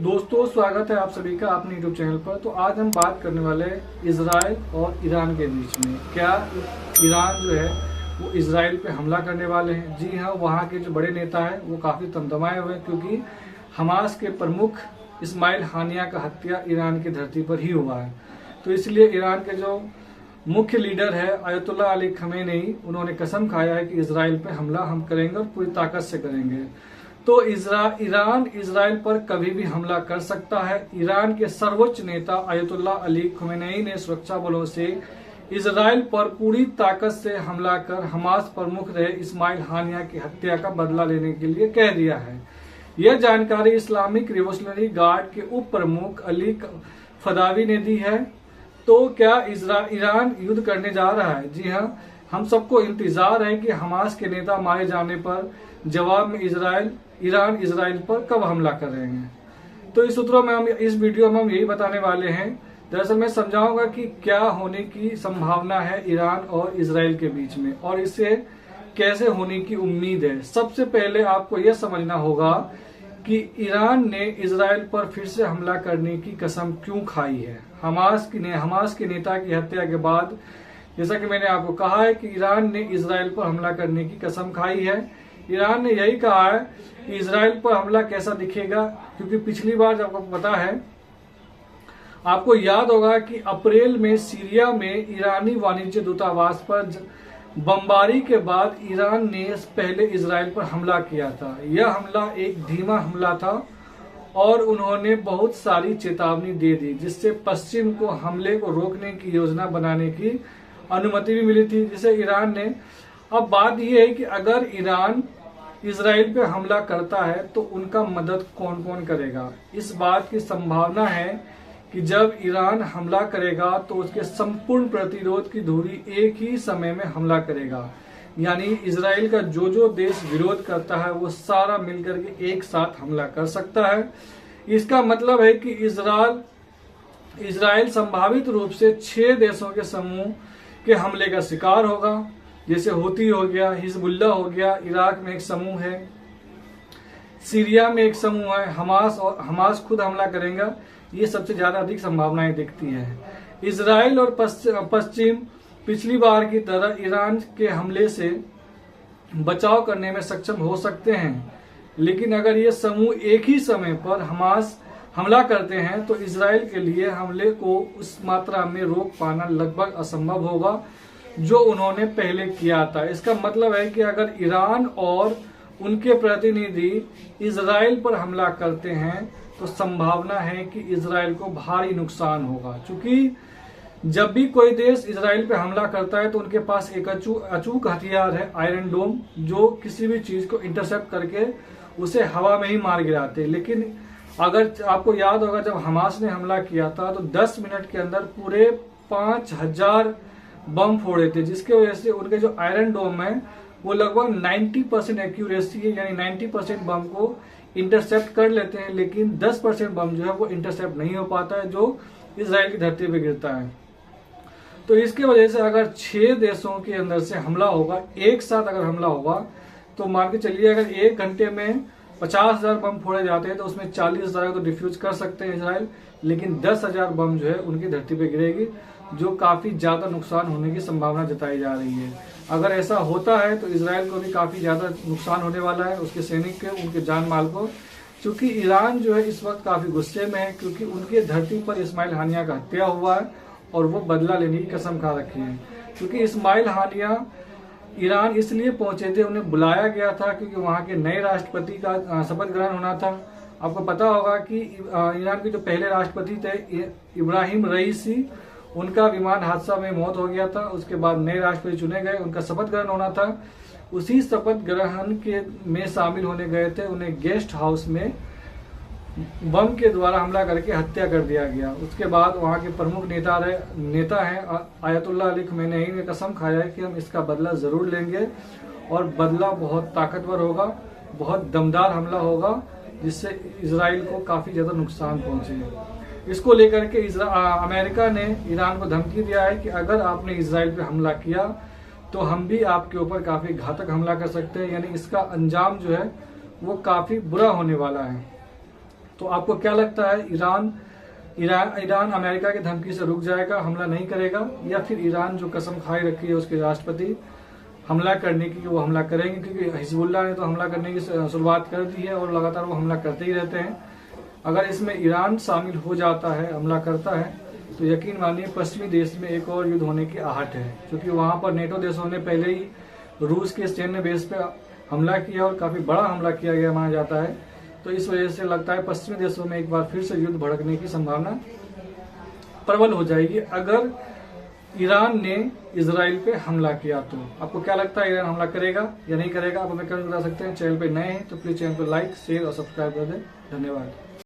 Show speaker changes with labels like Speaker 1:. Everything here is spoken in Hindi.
Speaker 1: दोस्तों, स्वागत है आप सभी का अपने यूट्यूब चैनल पर। तो आज हम बात करने वाले हैं इजराइल और ईरान के बीच में। क्या ईरान जो है वो इजराइल पे हमला करने वाले हैं? जी हाँ, वहाँ के जो बड़े नेता हैं वो काफ़ी तमतमाए हुए हैं, क्योंकि हमास के प्रमुख इस्माइल हानिया का हत्या ईरान की धरती पर ही हुआ है। तो इसलिए ईरान के जो मुख्य लीडर है अयतुल्ला अली खमेनी, उन्होंने कसम खाया है कि इजराइल पे हमला हम करेंगे और पूरी ताकत से करेंगे। तो ईरान इजराइल पर कभी भी हमला कर सकता है। ईरान के सर्वोच्च नेता अयतुल्ला अली खमेनी ने सुरक्षा बलों से इजराइल पर पूरी ताकत से हमला कर हमास प्रमुख रहे इस्माइल हानिया की हत्या का बदला लेने के लिए कह दिया है। यह जानकारी इस्लामिक रिवोल्यूशनरी गार्ड के उप प्रमुख अली फदावी ने दी है। तो क्या ईरान युद्ध करने जा रहा है? जी हाँ, हम सबको इंतजार है कि हमास के नेता मारे जाने पर जवाब में ईरान इजराइल पर कब हमला करेंगे। तो इस सूत्रों में इस वीडियो में हम यही बताने वाले हैं। दरअसल मैं समझाऊंगा कि क्या होने की संभावना है ईरान और इजराइल के बीच में और इससे कैसे होने की उम्मीद है। सबसे पहले आपको यह समझना होगा कि ईरान ने इजराइल पर फिर से हमला करने की कसम क्यों खाई है। हमास के नेता की हत्या के बाद जैसा कि मैंने आपको कहा है कि ईरान ने इजराइल पर हमला करने की कसम खाई है। ईरान ने यही कहा है कि इजराइल पर हमला कैसा दिखेगा, क्योंकि पिछली बार जब आपको पता है, आपको याद होगा कि अप्रैल में सीरिया में ईरानी वाणिज्य दूतावास पर बमबारी के बाद ईरान ने पहले इजराइल पर हमला किया था। यह हमला एक धीमा हमला था और उन्होंने बहुत सारी चेतावनी दे दी, जिससे पश्चिम को हमले को रोकने की योजना बनाने की अनुमति भी मिली थी, जिसे ईरान ने। अब बात यह है कि अगर ईरान इजराइल पे हमला करता है तो उनका मदद कौन कौन करेगा। इस बात की संभावना है कि जब ईरान हमला करेगा तो उसके संपूर्ण प्रतिरोध की धुरी एक ही समय में हमला करेगा। यानी इजराइल का जो देश विरोध करता है वो सारा मिलकर के एक साथ हमला कर सकता है। इसका मतलब है कि इजराइल संभावित रूप से 6 देशों के समूह के हमले का शिकार होगा, जैसे हूती हो गया, हिजबुल्ला हो गया, इराक में एक समूह है, सीरिया में एक समूह है, हमास खुद हमला करेगा। ये सबसे ज्यादा अधिक संभावनाएं दिखती है। इजराइल और पश्चिम पिछली बार की तरह ईरान के हमले से बचाव करने में सक्षम हो सकते हैं, लेकिन अगर ये समूह एक ही समय पर हमला करते हैं तो इजराइल के लिए हमले को उस मात्रा में रोक पाना लगभग असंभव होगा जो उन्होंने पहले किया था। इसका मतलब है कि अगर ईरान और उनके प्रतिनिधि इजराइल पर हमला करते हैं तो संभावना है कि इजराइल को भारी नुकसान होगा, क्योंकि जब भी कोई देश इजराइल पे हमला करता है तो उनके पास एक अचूक हथियार है, आयरन डोम, जो किसी भी चीज को इंटरसेप्ट करके उसे हवा में ही मार गिराते। लेकिन अगर आपको याद होगा, जब हमास ने हमला किया था तो 10 मिनट के अंदर पूरे 5000 बम फोड़े थे, जिसके वजह से उनके जो आयरन डोम है वो लगभग 90% एक्यूरेसी है, यानी 90% बम को इंटरसेप्ट कर लेते हैं, लेकिन 10% बम जो है वो इंटरसेप्ट नहीं हो पाता है जो इजराइल की धरती पे गिरता है। तो इसके वजह से अगर 6 देशों के अंदर से हमला होगा, एक साथ अगर हमला होगा, तो मान के चलिए अगर 1 घंटे में 50,000 बम फोड़े जाते हैं तो उसमें 40,000 तो डिफ्यूज कर सकते हैं इजराइल, लेकिन 10,000 बम जो है उनकी धरती पे गिरेगी, जो काफी ज्यादा नुकसान होने की संभावना जताई जा रही है। अगर ऐसा होता है तो इजराइल को भी काफी ज्यादा नुकसान होने वाला है, उसके सैनिक के, उनके जान माल को, क्योंकि ईरान जो है इस वक्त काफी गुस्से में है, क्योंकि उनकी धरती पर इस्माइल हानिया का हत्या हुआ है और वो बदला लेने की कसम खा रखी है। क्योंकि इस्माइल हानिया ईरान इसलिए पहुंचे थे, उन्हें बुलाया गया था क्योंकि वहां के नए राष्ट्रपति का शपथ ग्रहण होना था। आपको पता होगा कि ईरान के जो पहले राष्ट्रपति थे इब्राहिम रईसी, उनका विमान हादसा में मौत हो गया था। उसके बाद नए राष्ट्रपति चुने गए, उनका शपथ ग्रहण होना था। उसी शपथ ग्रहण में शामिल होने गए थे, उन्हें गेस्ट हाउस में बम के द्वारा हमला करके हत्या कर दिया गया। उसके बाद वहां के प्रमुख नेता हैं अयतुल्ला अली खमेनी ने कसम खाया है कि हम इसका बदला जरूर लेंगे और बदला बहुत ताकतवर होगा, बहुत दमदार हमला होगा, जिससे इजराइल को काफी ज्यादा नुकसान पहुंचे। इसको लेकर के अमेरिका ने ईरान को धमकी दिया है कि अगर आपने इजराइल पे हमला किया तो हम भी आपके ऊपर काफी घातक हमला कर सकते हैं, यानी इसका अंजाम जो है वो काफी बुरा होने वाला है। तो आपको क्या लगता है, ईरान अमेरिका की धमकी से रुक जाएगा, हमला नहीं करेगा, या फिर ईरान जो कसम खाई रखी है उसके राष्ट्रपति हमला करने की, वो हमला करेंगे? क्योंकि हिजबुल्लाह ने तो हमला करने की शुरुआत कर दी है और लगातार वो हमला करते ही रहते हैं। अगर इसमें ईरान शामिल हो जाता है, हमला करता है, तो यकीन मानिए पश्चिमी देश में एक और युद्ध होने की आहट है, क्योंकि वहां पर नेटो देशों ने पहले ही रूस के सैन्य बेस पे हमला किया और काफी बड़ा हमला किया गया माना जाता है। तो इस वजह से लगता है पश्चिमी देशों में एक बार फिर से युद्ध भड़कने की संभावना प्रबल हो जाएगी अगर ईरान ने इजराइल पे हमला किया। तो आपको क्या लगता है, ईरान हमला करेगा या नहीं करेगा? आप हमें कमेंट बता सकते हैं। चैनल पे नए हैं तो प्लीज चैनल को लाइक, शेयर और सब्सक्राइब कर दें। धन्यवाद।